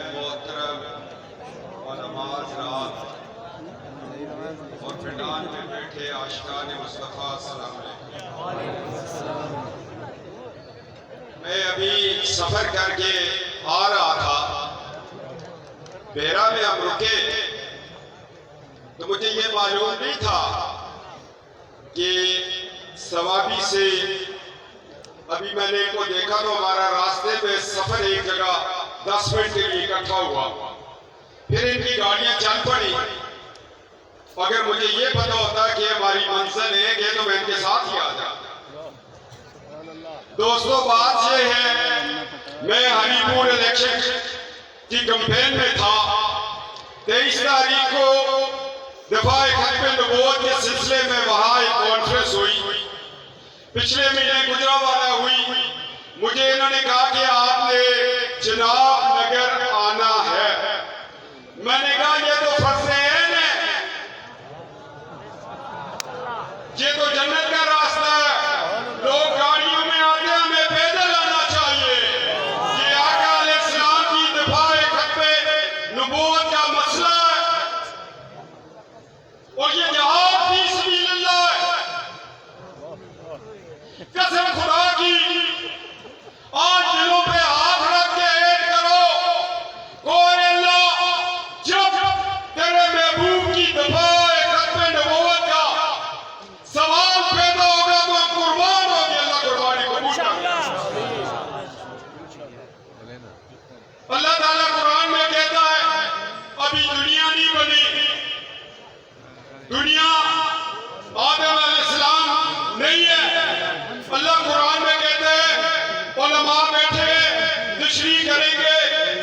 मोहतरम और नमाज रात और मैदान में बैठे आशिकान मुस्तफ़ा सलाम अलैकुम। मैं अभी सफर करके आ रहा था, बेरा में हम रुके तो मुझे ये मालूम नहीं था कि सवाबी से अभी मैंने इनको देखा तो हमारा रास्ते में सफर एक जगह 10 मिनट के लिए इकट्ठा हुआ, फिर इनकी गाड़ियां चल पड़ी। अगर मुझे ये पता होता कि हमारी मंजिल है कि तो मैं इनके साथ ही आ जाता। दोस्तों, बात ये है, मैं हरीपुर इलेक्शन की कैंपेन में था। 23 तारीख को दफाए खत्म नबूवत के सिलसिले में वहां एक कॉन्फ्रेंस हुई, पिछले महीने गुजरावाला हुई। मुझे इन्होंने कहा कि आपने जनाब नगर आना है। मैंने कहा ये तो फर्ज़-ए-ऐन है, ये तो जन्नत का रास्ता है। लोग गाड़ियों में आते हैं, हमें पैदल आना चाहिए। ये आका अलैहिस्सलाम की दफाए खत्म नबूवत का मसला है और ये जहाद फी सबीलिल्लाह है। कसम खुदा की, आज दिलों पे हाथ रख के ऐड करो, कोई अल्लाह जब तेरे महबूब की दफाए खत्म नबूवत का सवाल पैदा होगा तो हम कुर्बान होंगे। अल्लाह कुर्बानी कबूल करे। अल्लाह ताला कुरान में कहता है अभी दुनिया नहीं बनी, दुनिया आदम अलैहिस्सलाम नहीं है। अल्लाह कुरान में कहते हैं उलमा बैठे तशरीह करेंगे,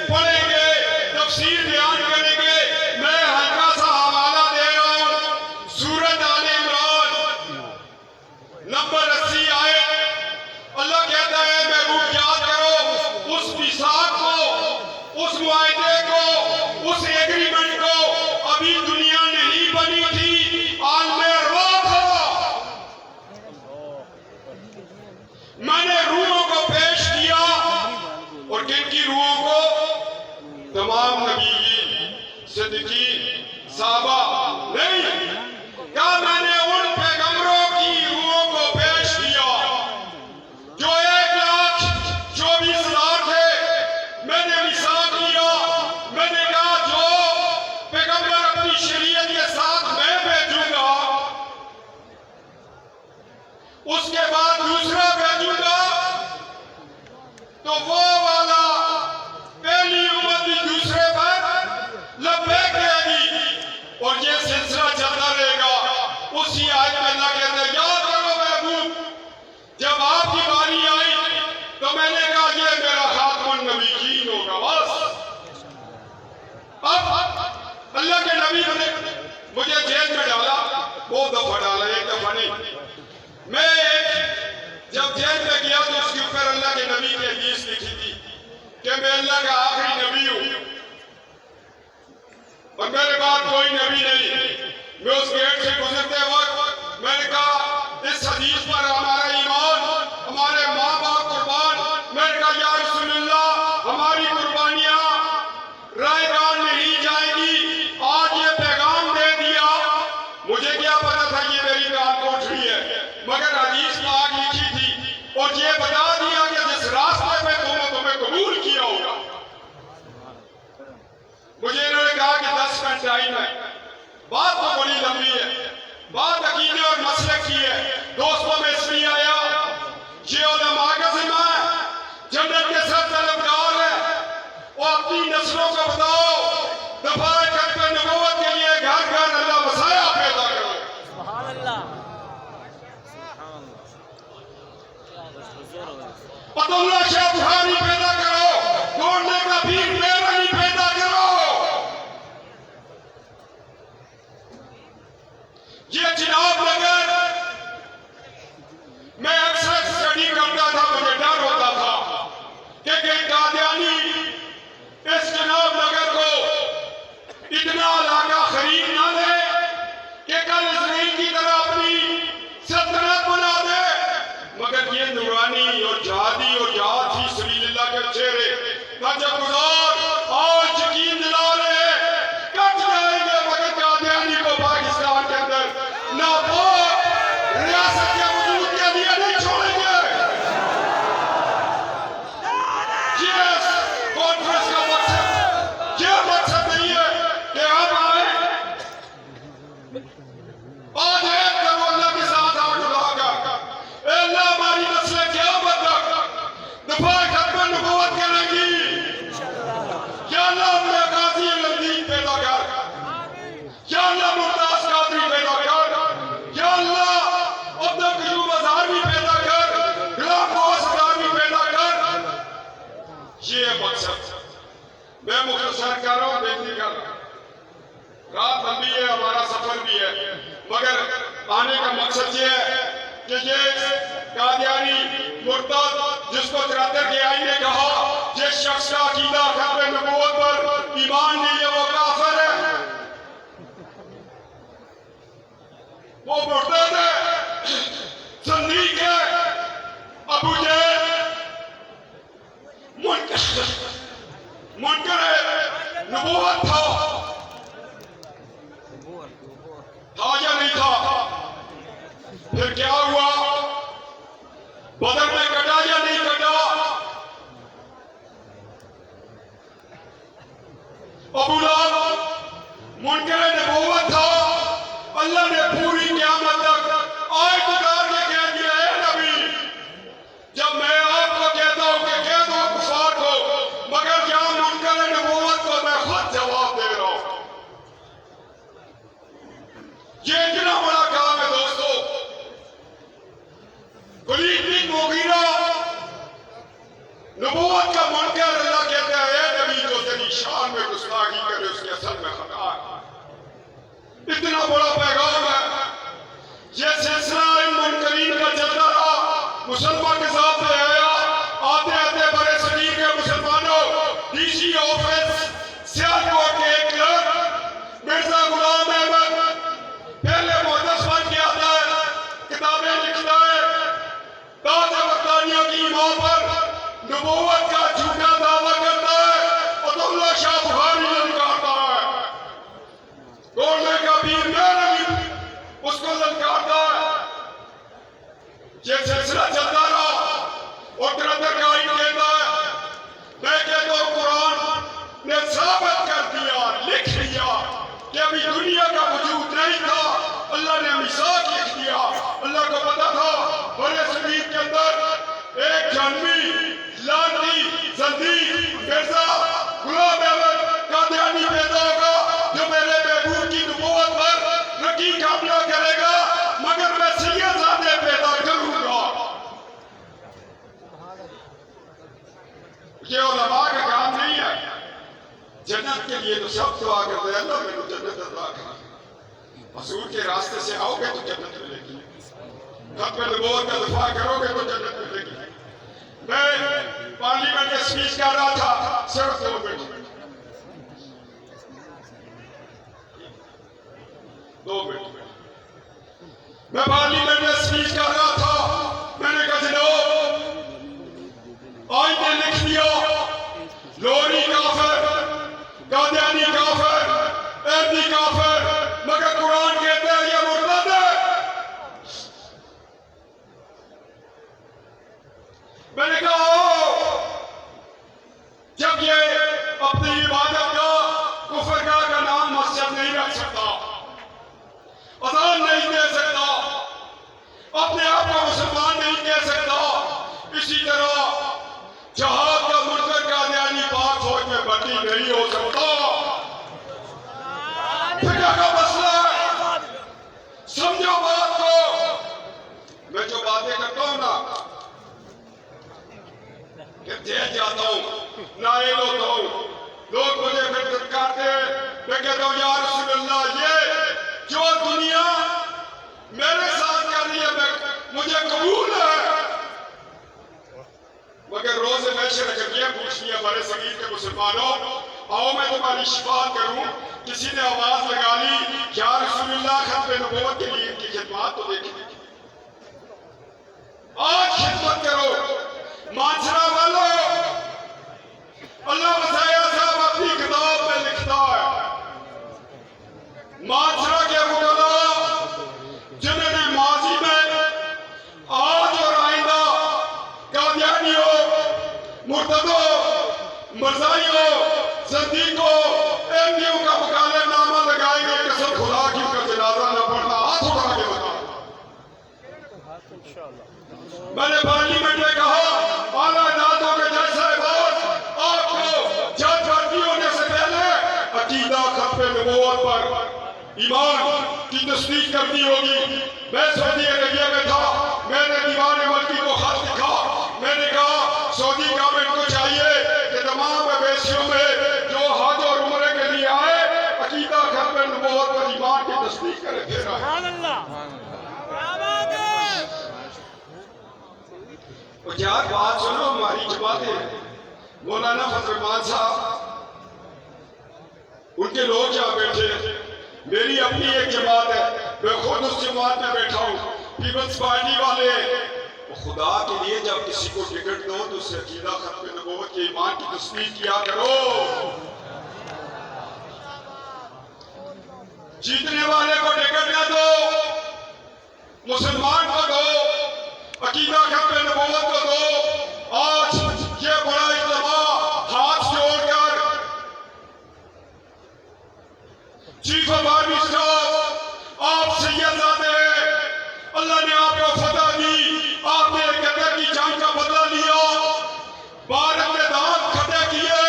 पढ़ेंगे, तफसीर बयान करेंगे। मैं हल्का सा हवाला दे रहा हूं, सूरत आले इमरान नंबर 80 आयत। अल्लाह कहता है महबूब याद करो उस मिसाक को, उस मुआहदे को, उस एग्रीमेंट को। अभी दुनिया नहीं बनी थी, आलम अर्वाह था। मैंने रूहों को पेश किया और किनकी रूहों को? तमाम नबीयीन, सिद्दीकीन, सहाबा नहीं, क्या मैंने उन पैगंबरों की रूहों को पेश किया जो 1,24,000 थे। मैंने मिसाक किया, मैंने कहा जो पैगंबर अपनी शरीयत के साथ मैं भेजूंगा उसके बाद दूसरा भेजूंगा तो वो वाला पहली उम्मत भी दूसरे पर लब्बैक कहेगी और ये सिलसिला चलता रहेगा। उसी आयत में अल्लाह कहते हैं याद करो महबूब, जब आपकी बारी आई तो मैंने कहा ये मेरा खातमुन नबीयीन होगा। बस अब अल्लाह के नबी ने मुझे जेल में डाला, 2 दफा डाला, 1 दफा नहीं। मैं जब जेल में गया तो उसके ऊपर अल्लाह के नबी की हदीस लिखी थी कि मैं अल्लाह का आखिरी नबी हूं और मेरे बाद कोई नबी नहीं। मैं उस गेट से गुजरते वक्त मैंने कहा इस हदीस पर हमारा ईमान, हमारे माँ बाप कुर्बान। मैंने कहा या रसूलल्लाह, हमारी कुर्बानियां रायगान में नहीं जाएंगी। आज ये पैगाम दे दिया, मुझे क्या पता था ये मेरी कान कोठरी है, मगर हदीस पाक लिखी थी और ये बता दिया कि जिस रास्ते में तुम्हें कबूल किया होगा। मुझे इन्होंने कहा कि 10 मिनट टाइम है। बात तो बड़ी लंबी है, बात अकीदे और मसलक की है। दोस्तों, मैं इसलिए आया, ये उलमा का ज़िम्मा है, जन्नत के सब तलबगार है। वो अपनी नस्लों को बताओ दफाए खत्म नबूवत के लिए घर घर अल्लाह मसाया पैदा करो। सुभान अल्लाह, अब्दुल्ला शाह बुखारी पैदा करो, दौड़ने का भीड़ बेरंगी पैदा करो। ये जनाब नगर मैं अक्सर स्टडी करता था, मुझे डर होता था कि कहीं कादियानी इस जनाब नगर को इतना इलाका खरीद ना ले आज एक करो अल्लाह के साथ हाथ उठा कर, ए अल्लाह हमारी नस्लें क़यामत तक दफा खत्म नबूवत करेंगी। या अल्लाह अपने काजी नज़दीक पैदा कर, या अल्लाह मुमताज कादरी पैदा कर, या अल्लाह अब्दुल कयूम अज़हरी पैदा कर, गुलाम गौस अज़हरी पैदा कर। ये मकसद मैं मुख्तसर कर रहा हूँ, बेनती कर रहा हूँ। रात लंबी है, हमारा सफर भी है, मगर आने का मकसद ये है कि ये कादियानी मुर्तद जिसको 73 के आईन ने कहा जिस शख्स का अकीदा खत्म नबूवत पर ईमान नहीं है वो काफिर है, वो मुर्तद है, ज़ंदीक है। अबू जहल मुनकर नबूवत था या नहीं था? फिर क्या हुआ? बदर में कटा या नहीं कटा? अबू लहब मुनकर नबूवत था, अल्लाह ने पूरी क़यामत तक आयत उतार के कह दिया, है नबी जब मैं आपको कहता हूं कि कह दो कुफार को, मगर क्या मुनकर नबूवत को मैं खुद जवाब दे रहा हूं। ये इतना बड़ा काम है दोस्तों। वलीद बिन मुगीरा नबूवत का मुनकर, अल्लाह कहता है नबी जो तेरी शान में गुस्ताखी करे उसके असल में खता है। इतना बड़ा पैगाम है। ये सिलसिला इन मुनकरीन का चलता रहा, मुसलमान के साथ में आया। आते आते बड़े सगीर के मुसलमानों डीसी ऑफिस सियालकोट के एक क्लर्क मिर्जा गुलाम अहमद पहले मुहद्दिस बन के आता है, किताबें लिखता है, ताज़ा बरतानिया की मां पर नबूवत का झूठा दावा करता है, अब्दुल्ला शाह बुखारी ललकारता है, गोरले का पीर नबी उसको ललकारता है। ये सिलसिला चलता रहा और 73 का आईन कहता है, मैं कहता हूं कुरान ने साबित कर दिया, लिख दिया कि अभी दुनिया का वजूद नहीं था, अल्लाह ने मिसाक लिख दिया। अल्लाह को पता था बड़े सगीर के अंदर एक जानवी लानती ज़ंदीक मिर्जा गुलाम अहमद कादियानी पैदा होगा जो मेरे महबूब की नबूवत पर रकीब हमला करेगा, मगर मैं सैयदजादे पैदा करूंगा। ये उलमा का काम नहीं है। जन्नत के लिए तो सब दुआ करते हैं, अल्लाह मेरे को जन्नत अता कर। हसूर के रास्ते से आओगे तो जन्नत मिलेगी, खत्म नबूवत का दफा करोगे तो जन्नत मिलेगी। मैं पार्लियामेंट में स्पीच कर रहा था, सिर्फ 2 मिनट मैं पार्लियामेंट में स्पीच कर रहा था। मैंने कहा जनाब आईन ने लिख दिया लोरी काफिर, कादियानी काफिर, अहमदी काफिर, मगर कुरान कहते हैं ये मुर्तद है। मैंने कहा जब ये अपनी इबादत का कुफर का नाम मस्जिद नहीं रख सकता, अज़ान नहीं दे सकता, अपने आप को मुसलमान नहीं कह सकता, इसी तरह जहाद का मुनकर कादियानी पाक फौज में भर्ती नहीं हो सकता। फिक्र का मसला है, समझो बात को। मैं जो बातें करता हूं ना, जेल जाता हूं, नाइल होता हूं, लोग मुझे फिर धुतकारते, मैं कहता हूं या रसूल अल्लाह ये जो दुनिया मेरे साथ कर रही है मुझे कबूल है, मगर रोज मैशर अजमिया पूछती है हमारे सगीर के मुसलमानों, आओ मैं तुम्हारी शिफात करूं। किसी ने आवाज लगा ली या रसूलुल्लाह खत्म नबूवत के लिए इनकी खिदमत तो देखिए, आज खिदमत करो मांझरा वालों। अल्लाह मसाया साहब अपनी किताब में लिखता है, मांझरा के मुकदमा जिन्होंने माजी में आज और आइंदा कादियानियों, मुर्तदों, मरज़ाइयों, ज़ंदीकों, एमडीओ का मुकालमनामा लगाएंगे, कसम खुदा की उनका जनाजा की तस्दीक करनी होगी। मैं सऊदी अरबिया में था, मैंने दीवान मल्की को खत लिखा। मैंने कहा सऊदी गवर्नमेंट को चाहिए कि तमाम मवेशियों में जो हज और उम्रे के लिए आए अकीदा खत्म नबूवत पर ईमान की तस्दीक करे। फिर यार बात सुनो, हमारी जमात है मौलाना फजलमान साहब, उनके लोग यहाँ बैठे, मेरी अपनी एक जमात है, मैं खुद उस जमात में बैठा हूँ, पीपल्स पार्टी वाले। खुदा के लिए जब किसी को टिकट दो तो उससे अकीदा खत्म नबूवत के ईमान की तस्दीक किया करो। जीतने वाले को टिकट न दो, मुसलमान को दो, अकीदा खत्म नबूवत को दो। आज ये बड़ा इज्तिमा हाथ जोड़कर चीफ ऑफ आर्मी स्टाफ आप सैयदजादे, अल्लाह ने आपको फतह दी, आपने कतर की जान का बदला लिया, भारत ने दांत खड़े किए,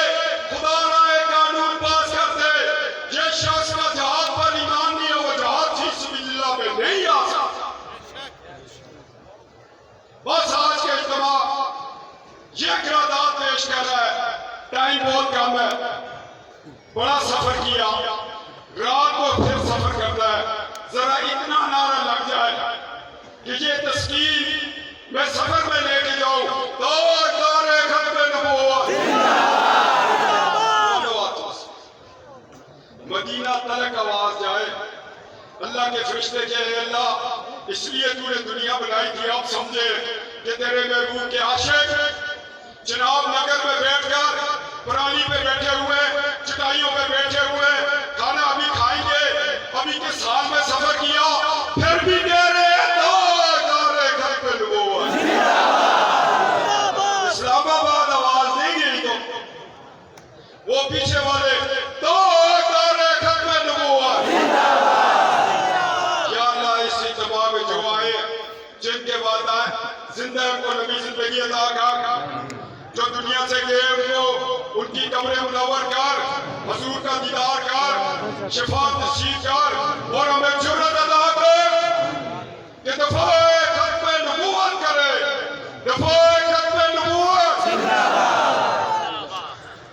खुदा ना एक कानून पास कर दे, जिस शख्स का जहाज पर ईमान नहीं है वो जहाज फी सबिलिल्लाह में नहीं आ सकता। बस आज के इज्तिमा ये किरादात पेश कर रहा है। टाइम बहुत कम है, बड़ा सफर किया, रात को फिर सफर करना है। जरा इतना नारा लग जाए कि ये तस्कीर मैं सफर में लेके जाऊं तो तारे खत्म नबूवत मदीना तलक आवाज जाए। अल्लाह के फरिश्ते कहे अल्लाह इसलिए तूने दुनिया बनाई थी, आप समझे कि तेरे महबूब के आशिक जनाब नगर में बैठकर पराली पे बैठे हुए, चटाइयों पे बैठे हुए, खाना अभी खाएंगे, अभी के साल में सफर किया, फिर भी दे रहे इस्लामाबाद आवाज नहीं गई तो वो पीछे वाले तो जो आए जिनके बाद आए जिंदा को नबी जिंदगी अता कर, जो दुनिया से गए उनको उनकी कब्रें मुनव्वर कर, हुजूर का दीदार कर, शिफा नसीब कर और हमें जुर्रत अता कर कि दफा